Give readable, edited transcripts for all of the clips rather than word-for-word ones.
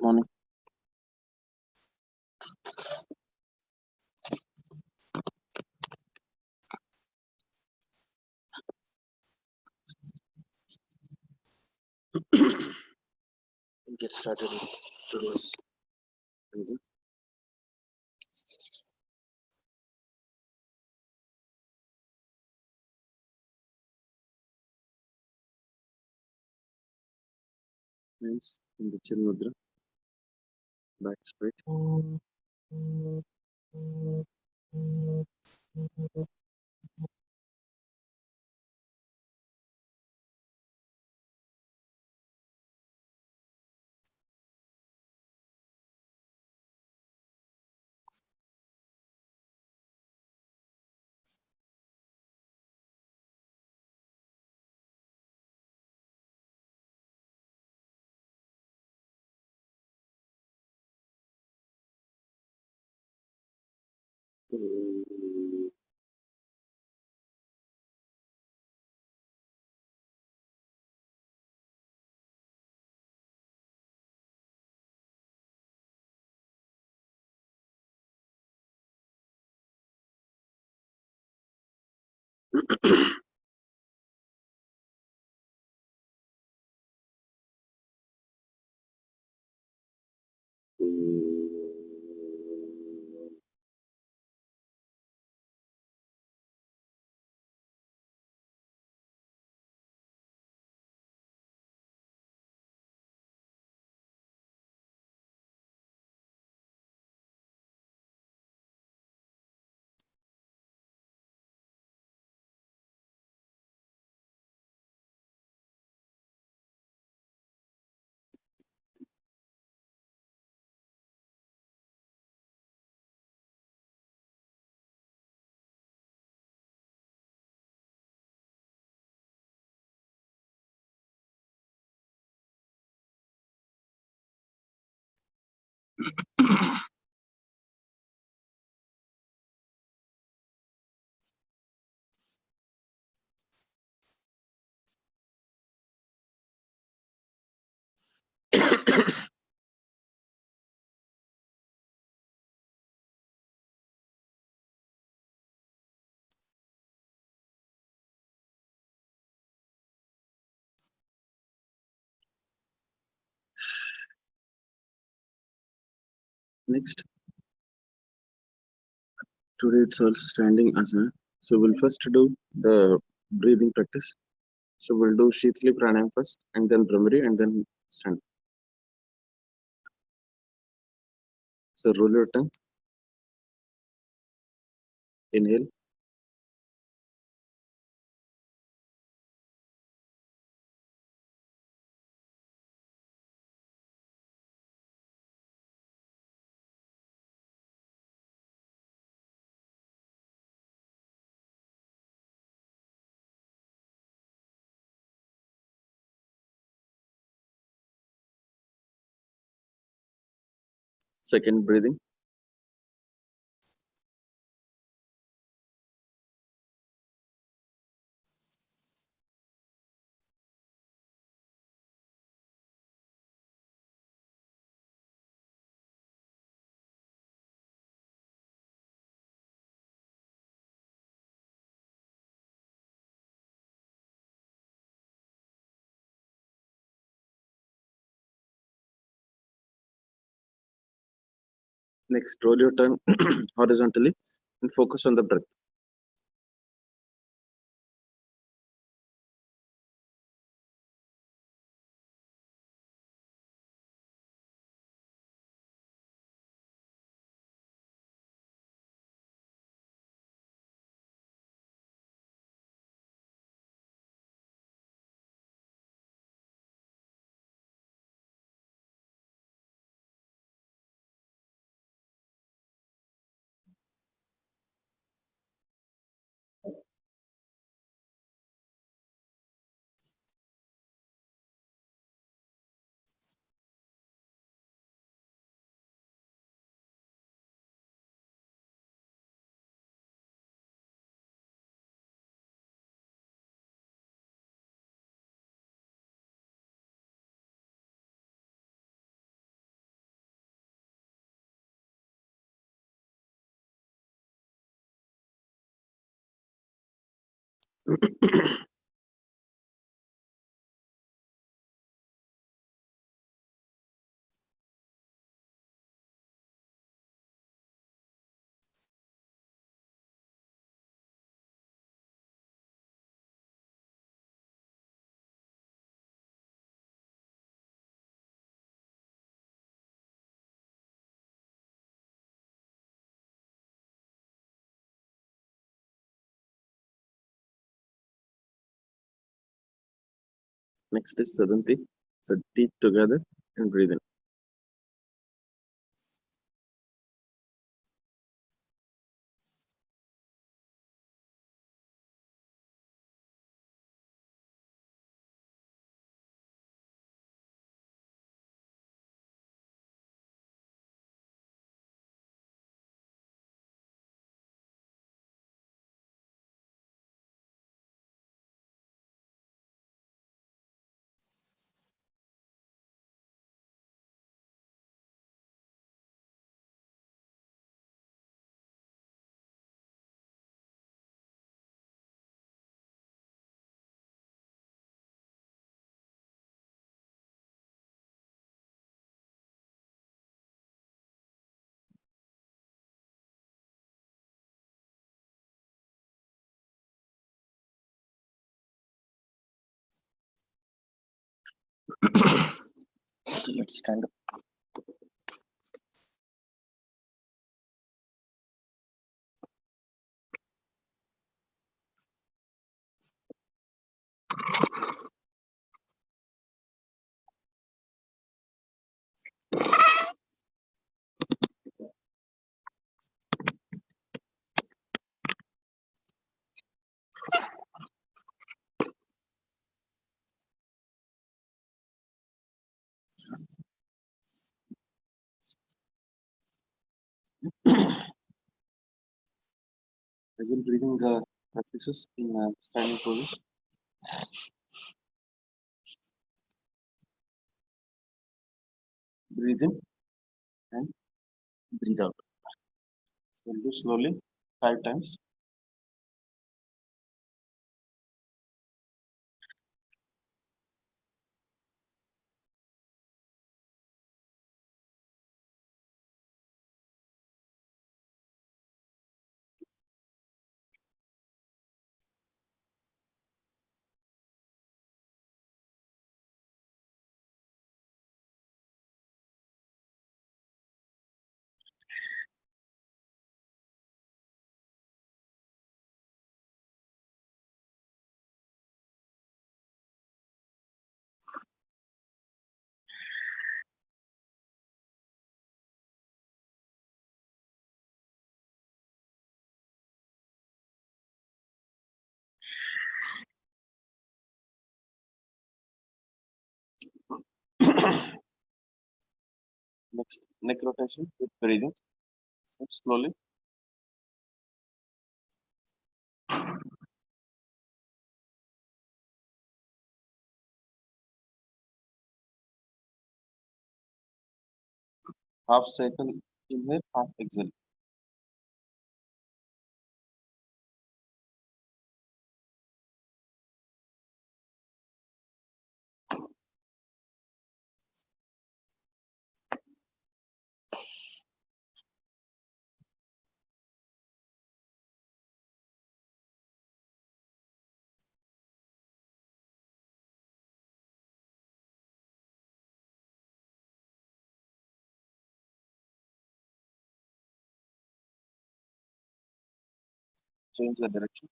Morning. Get started with today's reading. Hands in the chin mudra, back straight. Next, today it's all standing asana. So we'll first do the breathing practice. So we'll do Shithali Pranayam first, and then Brahmari, and then stand. So roll your tongue, inhale, second breathing, next roll your tongue horizontally and focus on the breath. Next is Sadanti. So teeth together and breathe in. So let's stand up. Again, breathing the practices in standing position. Breathe in and breathe out. So do slowly 5 times. Next, neck rotation with breathing. So slowly. Half cycle inhale, half exhale. Change the direction.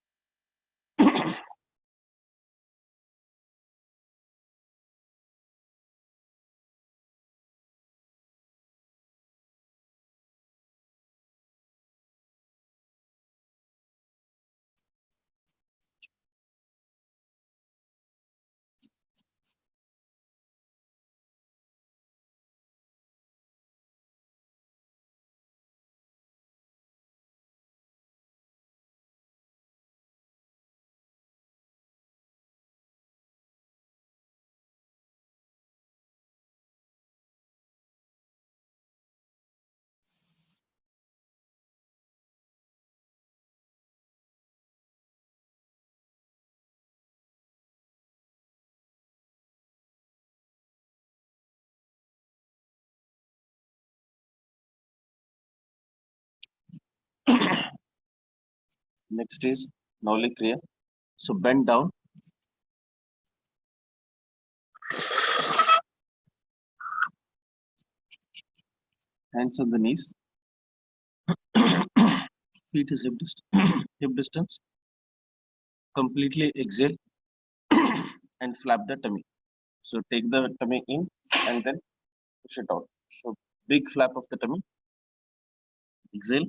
Next is Noli Kriya. So bend down, hands on the knees, feet is hip distance. Completely exhale and flap the tummy. So take the tummy in and then push it out. So big flap of the tummy. Exhale.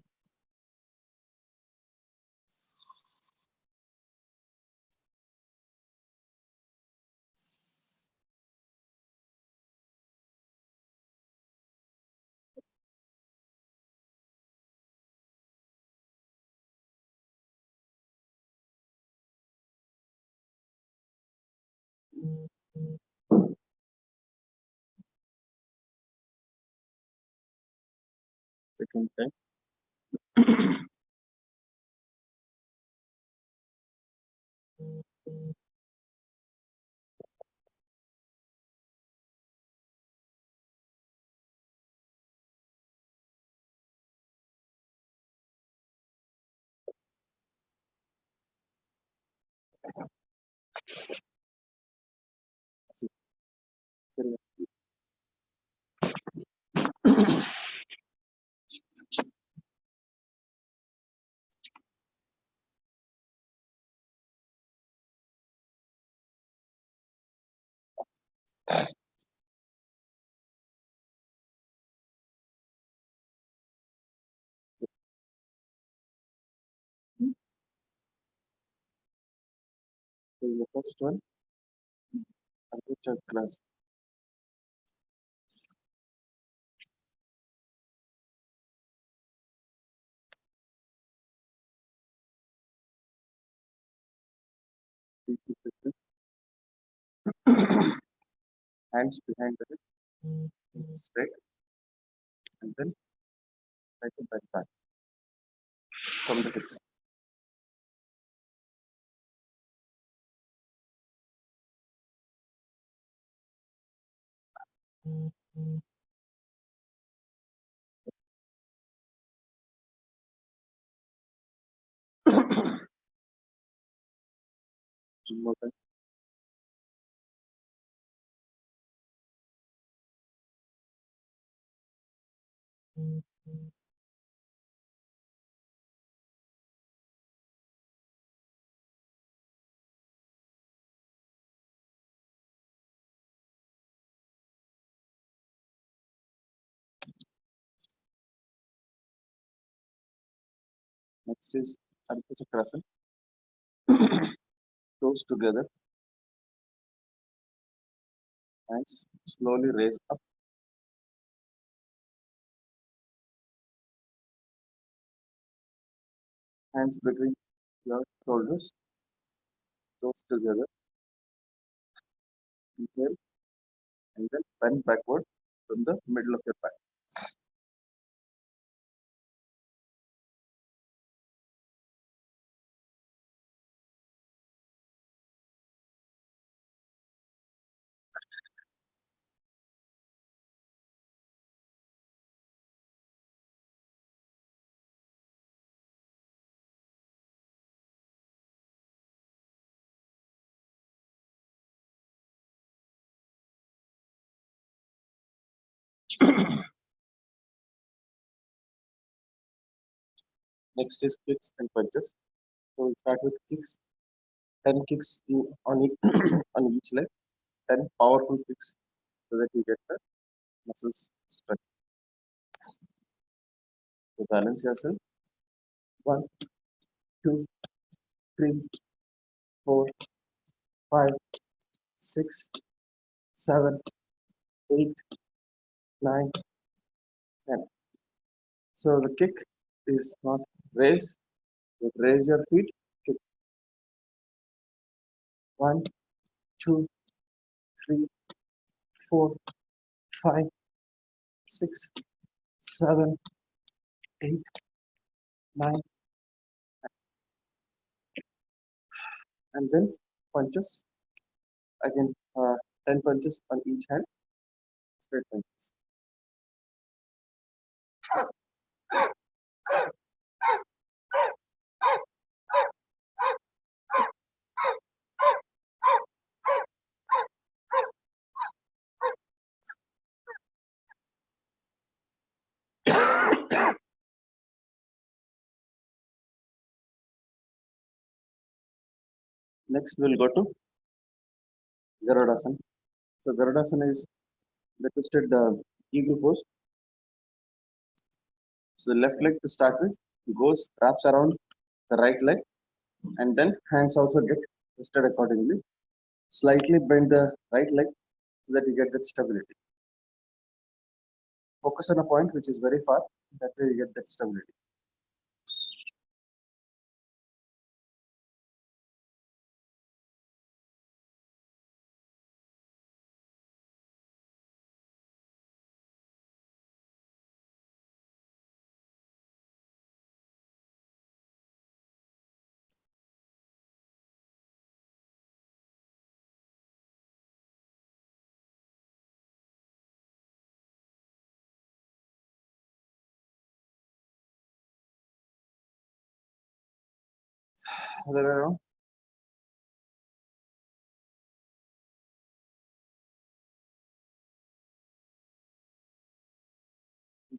Second time. So the first one, Angucha class. Hands behind the head, straight, and then try to bend back from the hips. One more time. Next is Ardha Chakrasana. Toes together, hands slowly raise up, hands between your shoulders, toes together, inhale, and then bend backward from the middle of your back. Next is kicks and punches. So we'll start with kicks. 10 kicks on, on each leg, 10 powerful kicks so that you get the muscles stretched. So balance yourself. 1, 2, 3, 4, 5, 6, 7, 8, 9, 10. So the kick is not raise, but raise your feet. Kick. 1, 2, 3, 4, 5, 6, 7, 8, 9, and then punches. Again, 10 punches on each hand, straight punches. Next, we'll go to Garudasana. So Garudasana is the twisted eagle pose. So the left leg to start with goes wraps around the right leg, and then hands also get twisted accordingly. Slightly bend the right leg so that you get that stability. Focus on a point which is very far. That way you get that stability. Other way around.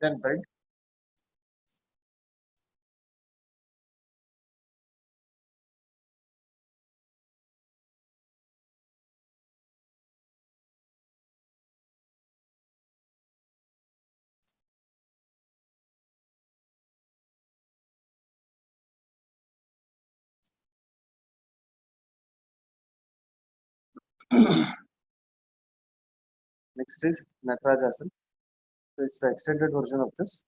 Then bend. Next is Natarajasana. So it's the extended version of this.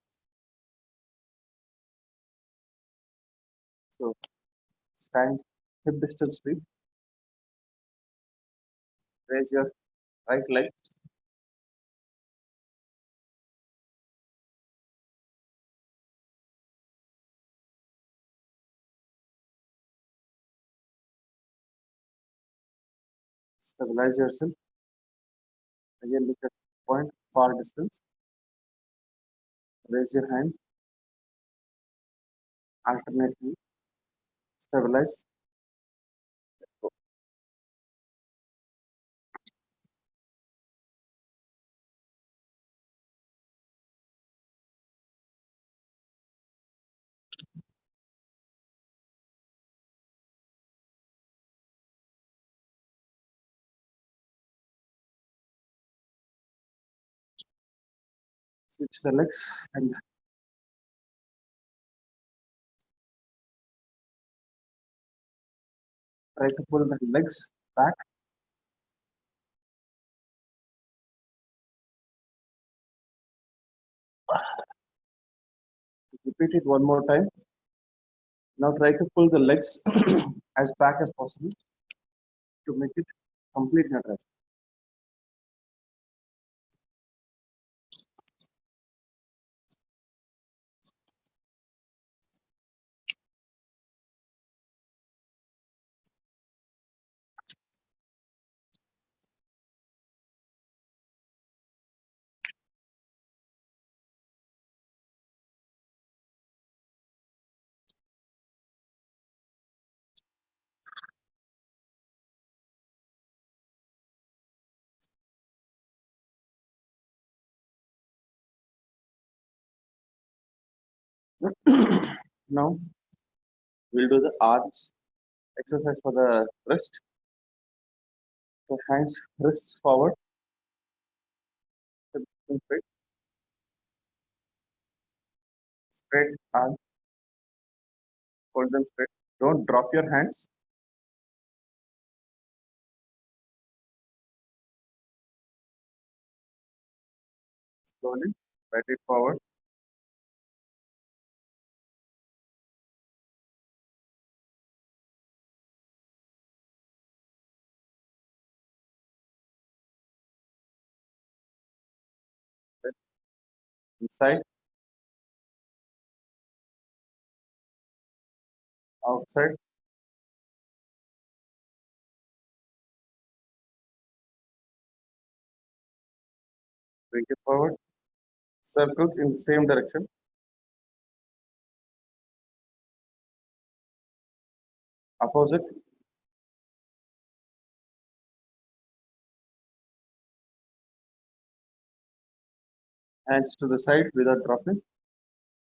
So stand hip distance free. Raise your right leg. Stabilize yourself. Again, look at point far distance. Raise your hand. Alternately stabilize. Switch the legs and try to pull the legs back. Repeat it one more time. Now try to pull the legs as back as possible to make it complete Nataraj. Now we'll do the arms exercise for the wrist. So hands, wrists forward, straight, straight arm, hold them straight. Don't drop your hands. Slowly, right it forward. Then inside, outside, bring it forward. Circles in the same direction. Opposite, hands to the side without dropping.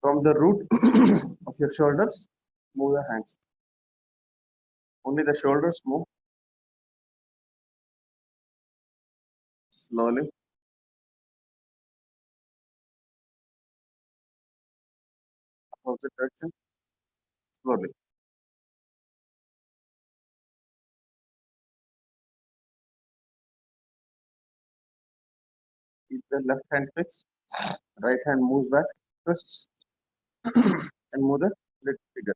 From the root of your shoulders, move the hands. Only the shoulders move slowly. Opposite direction slowly. Keep the left hand fixed. Right hand moves back. Twists and move the little figure.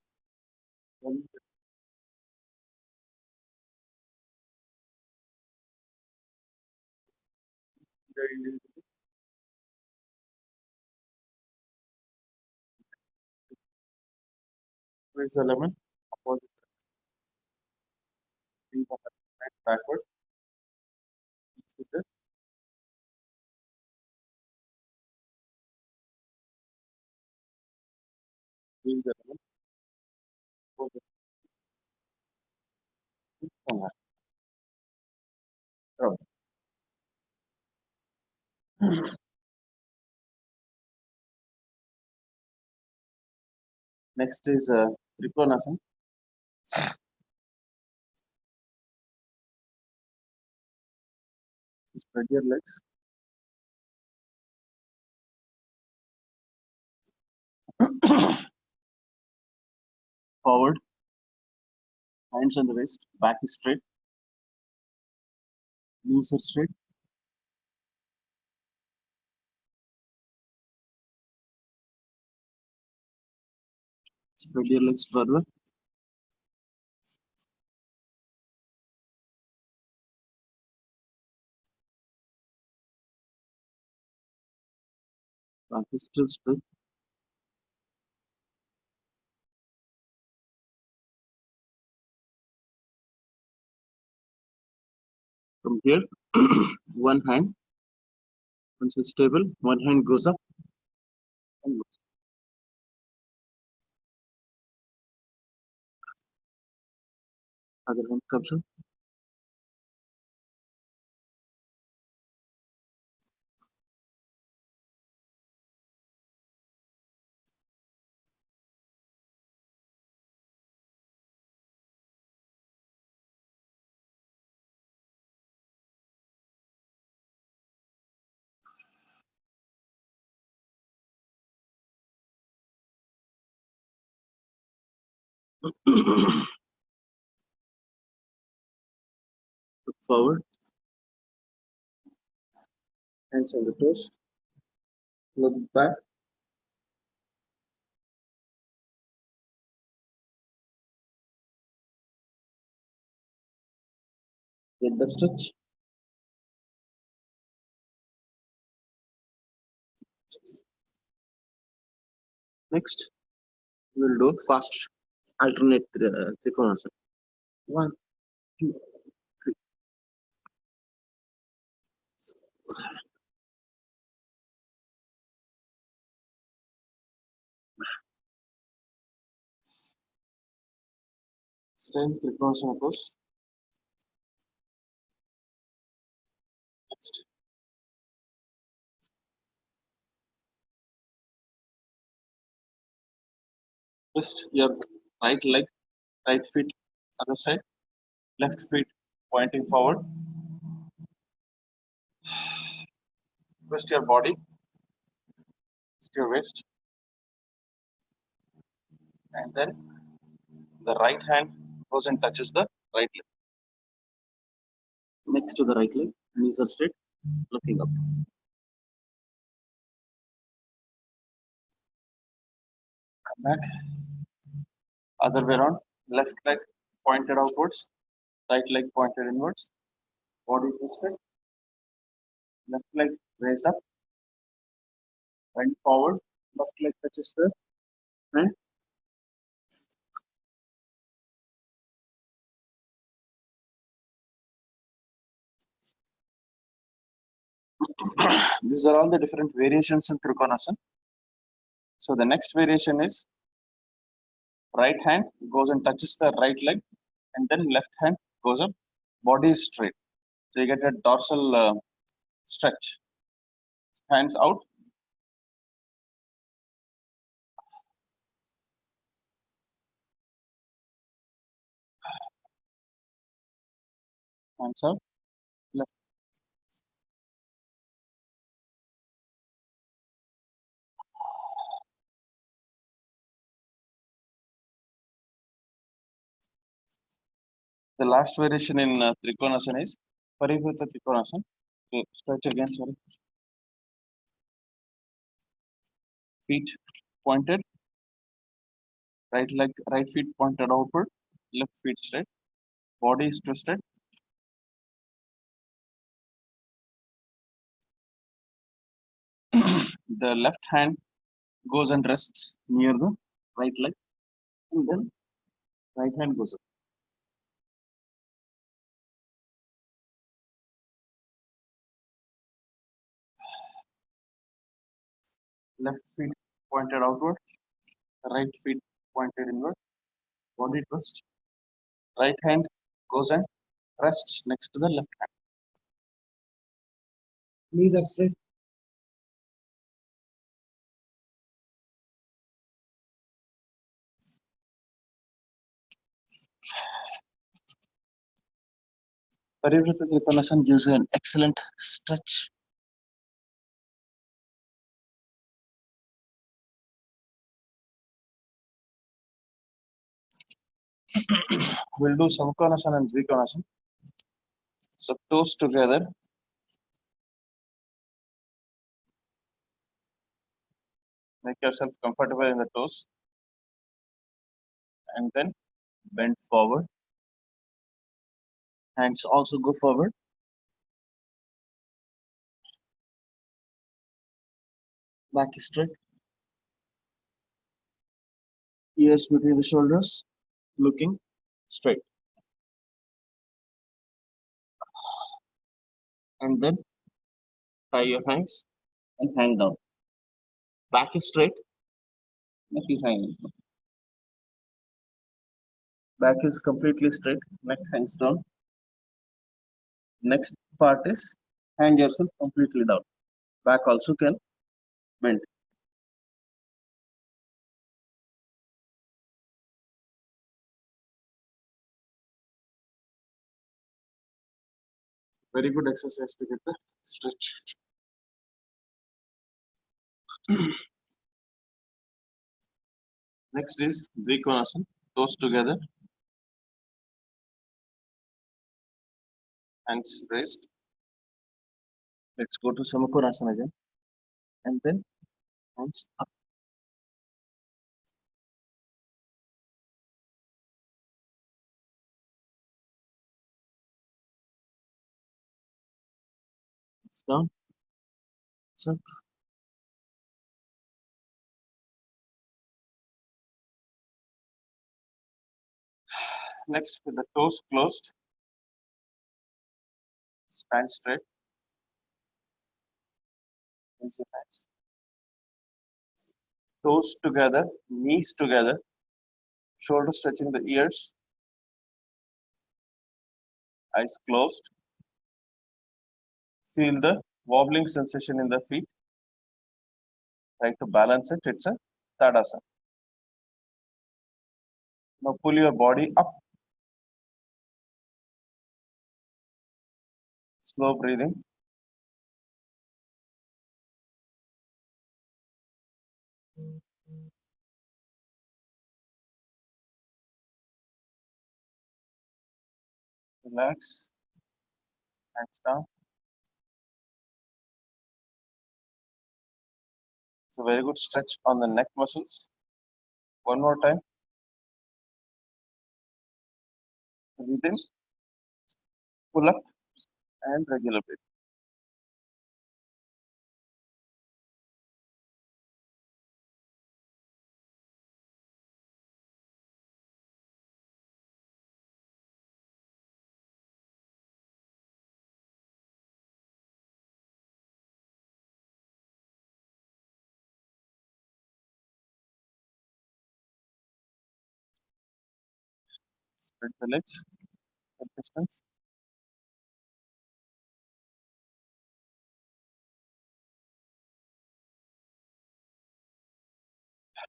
Raise the lemon. Opposite direction. Backward. Figure. Raise the lemon. Opposite. Direction. Rub. Next is Trikonasana. Spread your legs. Forward. Hands on the waist. Back is straight. Knees are straight. Spread your legs further. Back is still straight. From here, one hand, once it's stable, one hand goes up and goes. Other hand comes up. Look forward, hands on the toes. Look back. Get the stretch. Next, we'll do fast alternate Trikonasana. One, two, three. Stand Trikonasana pose. Next, twist your right leg, right feet other side, left feet pointing forward. Twist your body, twist your waist, and then the right hand goes and touches the right leg. Next to the right leg, knees are straight, looking up. Come back, other way around. Left leg pointed outwards, right leg pointed inwards. Body twisted, left leg raised up, bend forward, left leg touches the hand. These are all the different variations in Trikonasana. So the next variation is right hand goes and touches the right leg, and then left hand goes up. Body is straight. So you get a dorsal stretch. Hands out. Hands out. Left. The last variation in Trikonasana is Parivritta Trikonasana. So stretch again, sorry. Feet pointed, right feet pointed outward, left feet straight, body is twisted. The left hand goes and rests near the right leg, and then right hand goes up. Left feet pointed outward, right feet pointed inward, body twist. Right hand goes and rests next to the left hand. Knees are straight. Parivrtta Trikonasana gives you an excellent stretch. We'll do Samkonasana and Dvikonasana. So toes together. Make yourself comfortable in the toes. And then bend forward. Hands also go forward. Back is straight. Ears between the shoulders. Looking straight. And then tie your hands and hang down. Back is straight. Neck is hanging. Back is completely straight. Neck hangs down. Next part is hang yourself completely down. Back also can bend. Very good exercise to get the stretch. Next is Dvikonasana. Toes together. Hands raised. Let's go to Samakonasana again. And then hands up. Down. Up. Next, with the toes closed, stand straight. Raise your hands. Toes together, knees together, shoulders touching the ears, eyes closed. Feel the wobbling sensation in the feet. Try to balance it. It's a Tadasana. Now pull your body up. Slow breathing. Relax. Hands down. It's a very good stretch on the neck muscles. One more time. Breathe in, pull up, and regular breath. Spread the legs, hip distance.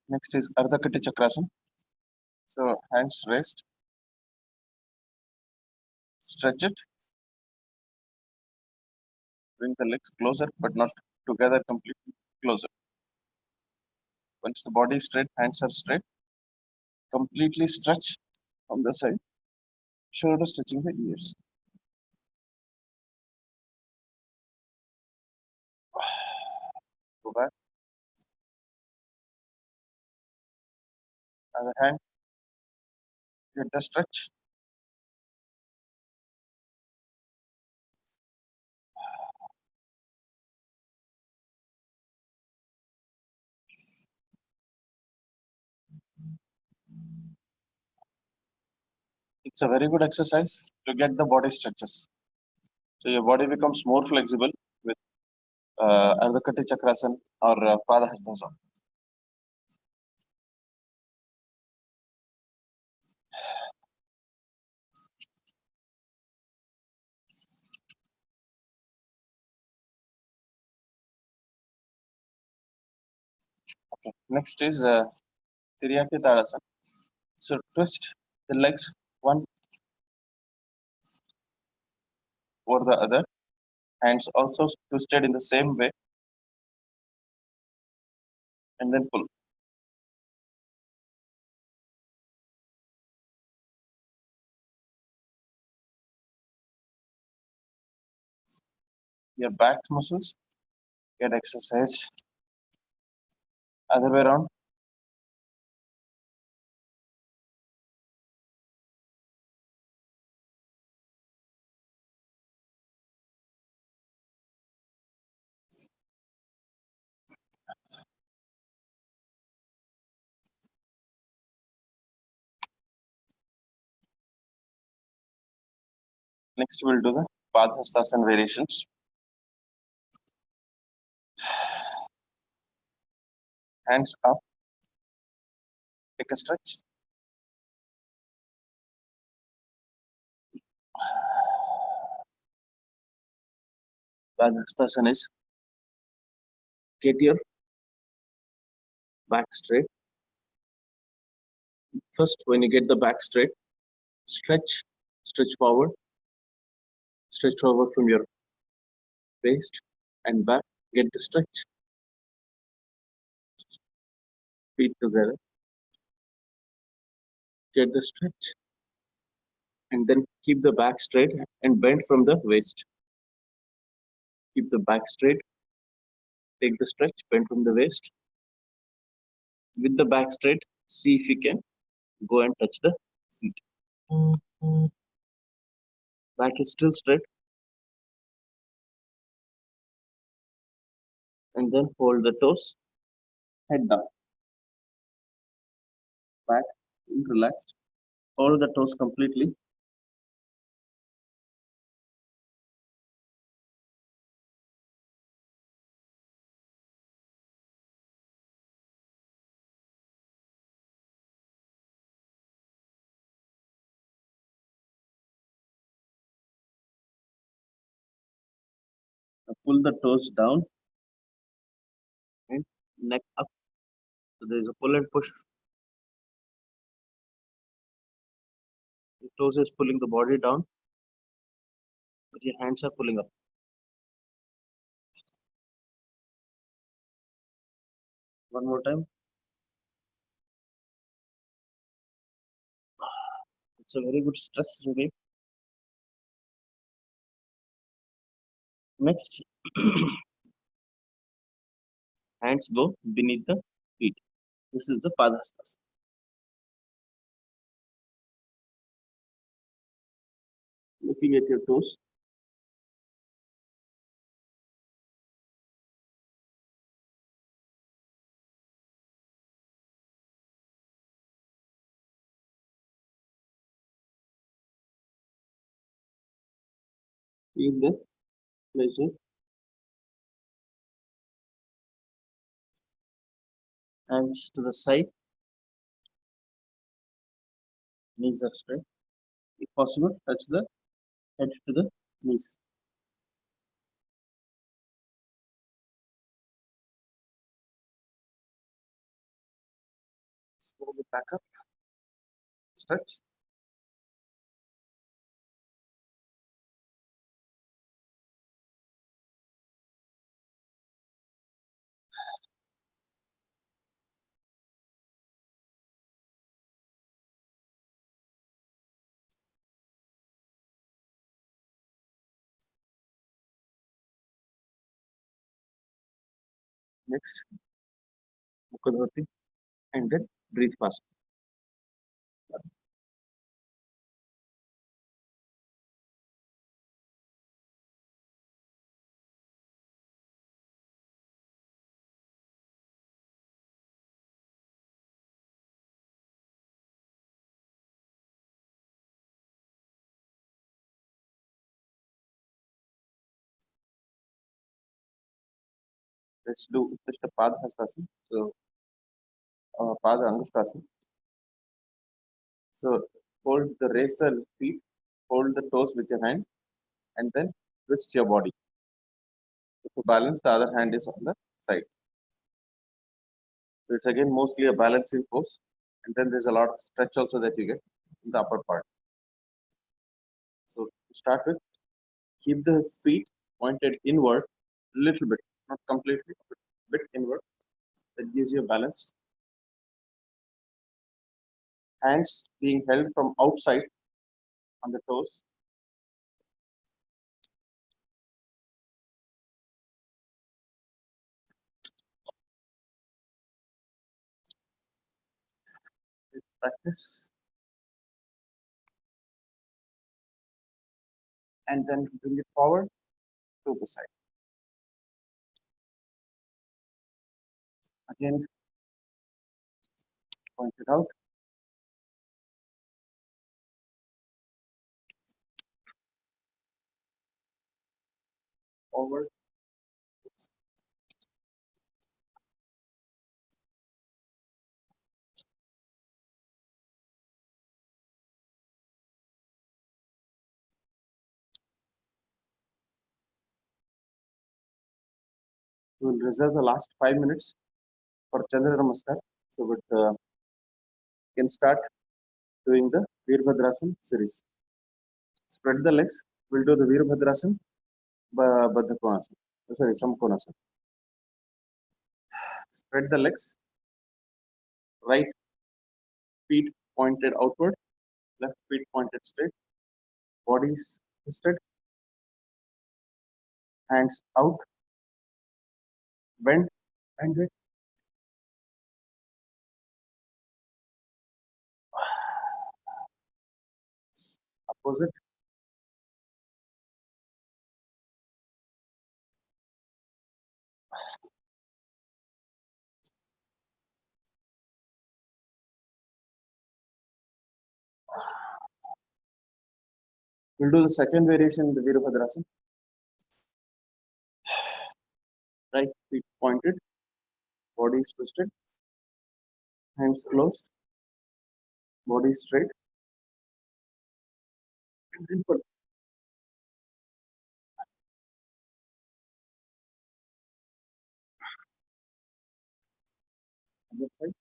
Next is Ardha Kati Chakrasana. So hands raised, stretch it, Bring the legs closer, but not together completely closer. Once the body is straight, hands are straight, completely stretch from the side, shoulder stretching the ears. Go back. Other hand, get the stretch. It's a very good exercise to get the body stretches. So your body becomes more flexible with Ardhakati Chakrasan or Padahastasana. Okay. Next is Tiryaki Tadasana. So twist the legs one over the other. Hands also twisted in the same way and then pull. Your back muscles get exercised. Other way around. Next we'll do the Padhastasana variations. Hands up. Take a stretch. Padhastasana is get your back straight. First, when you get the back straight, stretch, stretch forward from your waist and back. Get the stretch. Feet together. Get the stretch. And then keep the back straight and bend from the waist. Keep the back straight. Take the stretch, bend from the waist. With the back straight, see if you can go and touch the feet. Back is still straight. And then hold the toes, head down. Back, relaxed. Hold the toes completely. Now pull the toes down and neck up. So there is a pull and push. The toes is pulling the body down, but your hands are pulling up. One more time. It's a very good stress relief. Next, hands go beneath the feet. This is the Padhastasana. Looking at your toes. Feel the pleasure. Hands to the side. Knees are straight. If possible, touch the head to the knees. Slowly back up. Stretch. Next, Mukadvati, and then breathe fast. Let's do Uttishta Padhastasana. So, Pada Angushtasana. So, raise the feet, hold the toes with your hand, and then twist your body. To balance, the other hand is on the side. So, it's again mostly a balancing pose. And then there's a lot of stretch also that you get in the upper part. So, to start with, keep the feet pointed inward a little bit, not completely, but a bit inward. That gives you a balance. Hands being held from outside on the toes. Practice. And then bring it forward to the side. Again, point it out. Forward. We will reserve the last 5 minutes for Chandra Namaskar. So, you can start doing the Veerbhadrasana series. Spread the legs. We'll do the Veerbhadrasana, Baddhakonasana. Sorry, Samkonasana. Spread the legs. Right feet pointed outward. Left feet pointed straight. Bodies twisted. Hands out. Bend. Bend it. Opposite. We'll do the second variation in the Veerbhadrasana. Right feet pointed. Bodies twisted. Hands closed. Body straight. And then pull. Other side.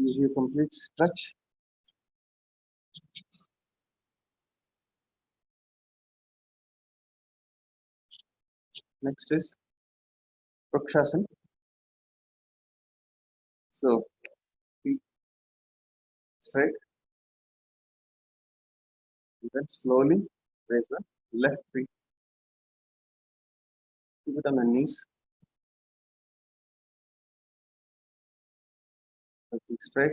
Use your complete stretch. Next is Prakshasana. So feet straight, and then slowly raise the left feet. Keep it on the knees. Feet straight.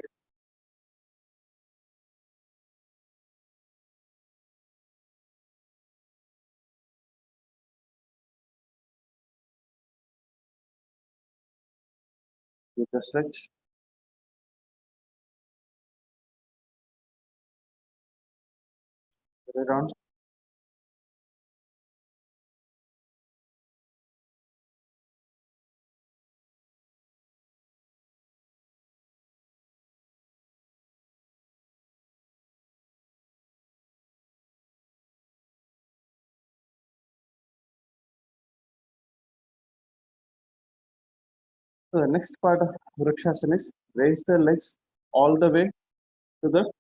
Take a stretch. Turn around. So the next part of Vrikshasana is raise the legs all the way to the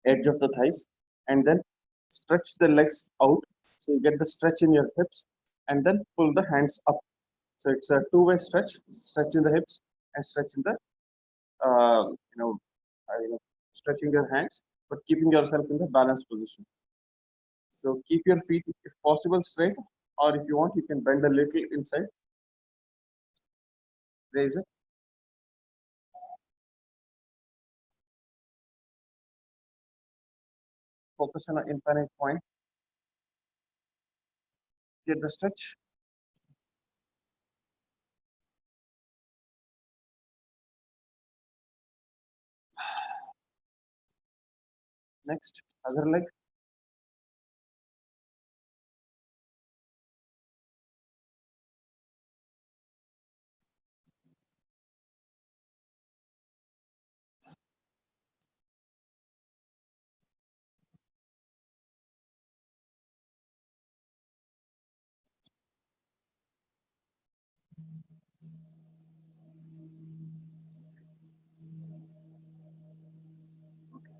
edge of the thighs, and then stretch the legs out. So you get the stretch in your hips, and then pull the hands up. So it's a two-way stretch. Stretch in the hips, and stretch in the you know, stretching your hands, but keeping yourself in the balanced position. So keep your feet, if possible, straight, or if you want, you can bend a little inside. Raise it. Focus on an infinite point. Get the stretch. Next, other leg.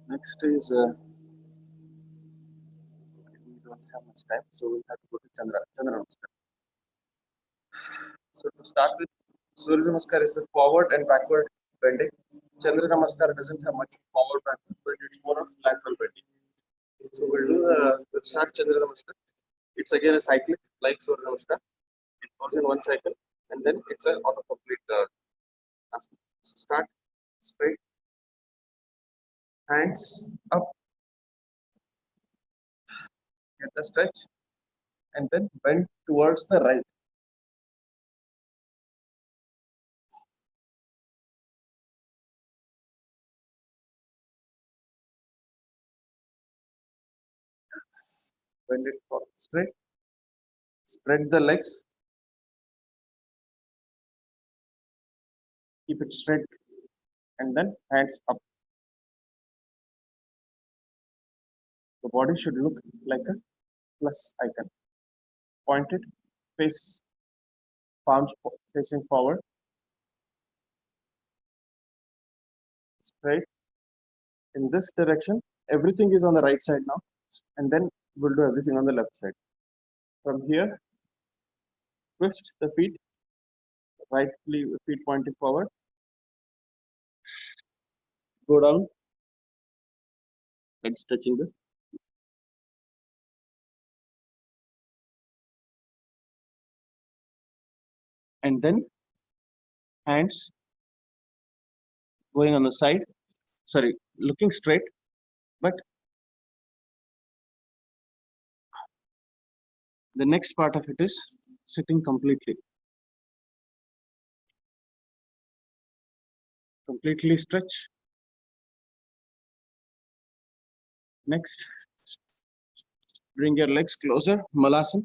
Next is we don't have much time, so we'll have to go to Chandra Namaskar. So to start with, Surya Namaskar is the forward and backward bending. Chandra Namaskar doesn't have much forward backward, but it's more of lateral bending. So we'll start Chandra Namaskar. It's again a cyclic like Surya Namaskar. It goes in one cycle and then it's an autocomplete asana. So start straight, hands up, get the stretch, and then bend towards the right. Bend it for straight, spread the legs, keep it straight, and then hands up. The body should look like a plus icon. Pointed, face, palms facing forward, straight. In this direction, everything is on the right side now, and then we'll do everything on the left side. From here, twist the feet, right feet pointing forward, go down, and stretching the, and then hands going on the side, sorry, looking straight, but the next part of it is sitting completely stretch. Next, bring your legs closer, Malasana.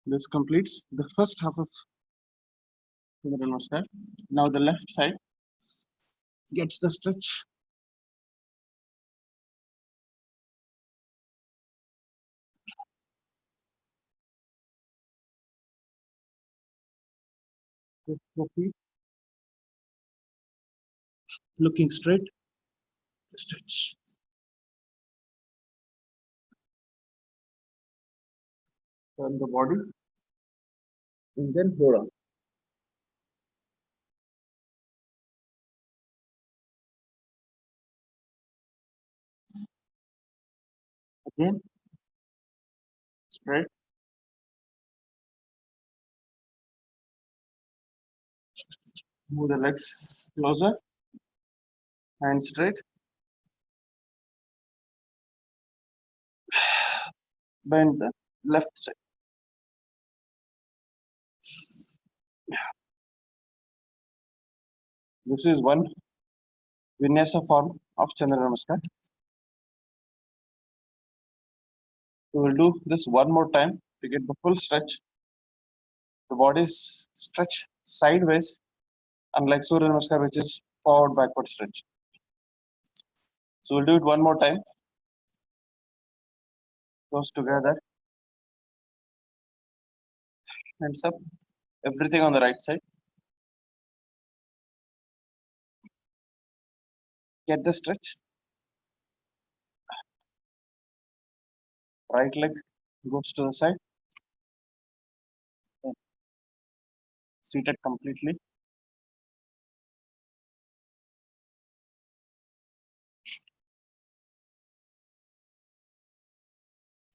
This completes the first half of Surya Namaskar. Now the left side gets the stretch. With the feet looking straight, stretch. Turn the body and then hold on. Again, straight. Move the legs closer, hands straight. Bend the left side. This is one vinyasa form of Chandra Namaskar. We will do this one more time to get the full stretch. The body is stretched sideways, unlike Surya Namaskar, which is forward backward stretch. So we'll do it one more time. Close together. Hands up. Everything on the right side. Get the stretch. Right leg goes to the side. seated completely.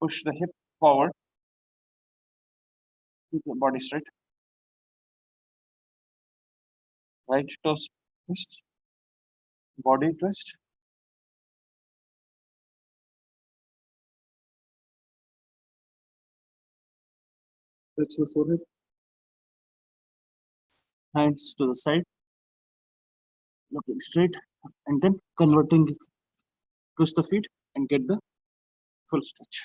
Push the hip forward, keep the body straight. Right toes twist, body twist. Touch your forehead, hands to the side, looking straight, and then converting, twist the feet and get the full stretch.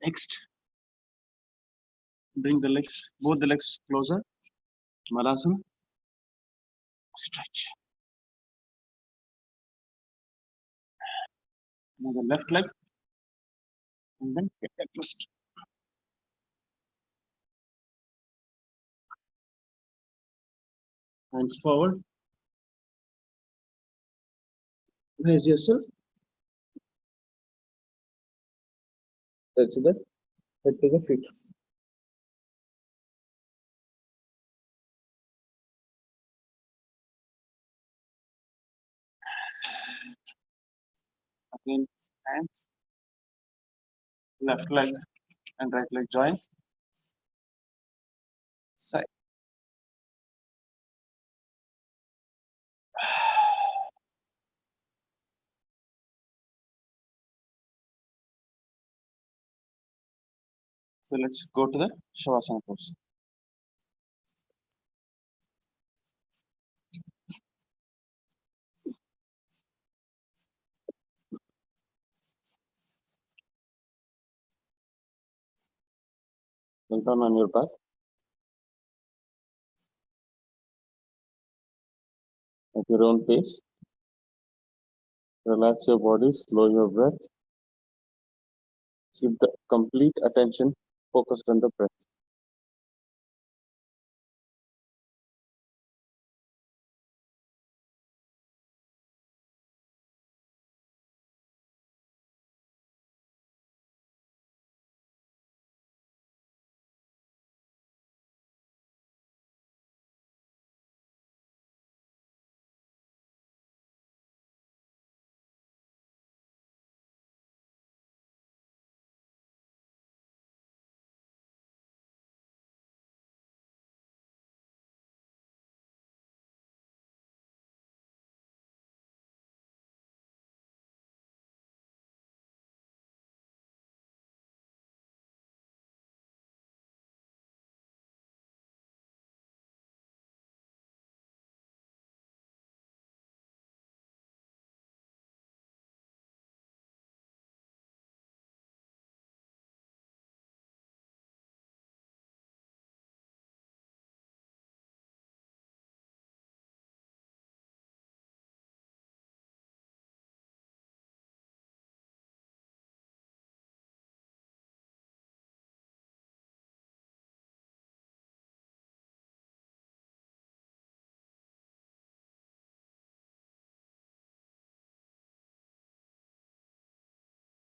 Next, bring the legs, both the legs closer. Malasana, stretch. Now the left leg, and then get that twist. Hands forward, raise yourself, touch the head to the feet. Again, hands, left leg and right leg join, side. So let's go to the Shavasana pose. Then turn on your back at your own pace. Relax your body, slow your breath. Keep the complete attention focused on the breath.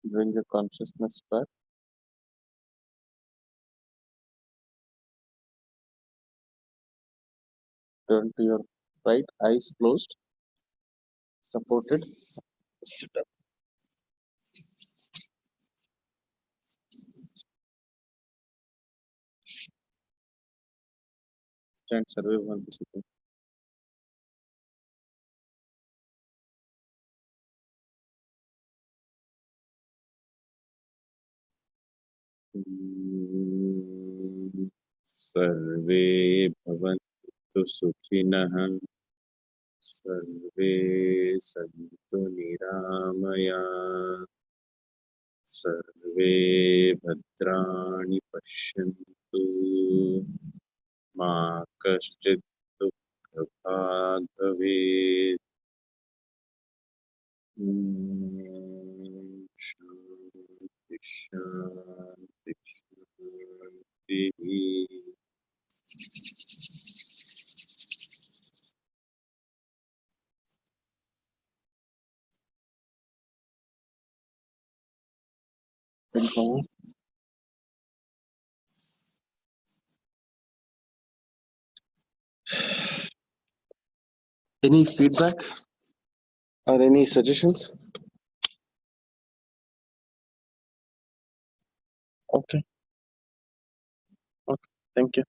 Bring your consciousness back. Turn to your right, eyes closed, supported. Sit up. Stand Sarvabhavantu. सर्वे भवन्तु सुखिनः सर्वे सन्तु निरामयाः सर्वे भद्राणि पश्यन्तु मा कश्चित् दुःखभाग् भवेत् शान्ति शान्ति शान्तिः Bend forward. Any feedback or any suggestions? Okay. Okay. Thank you.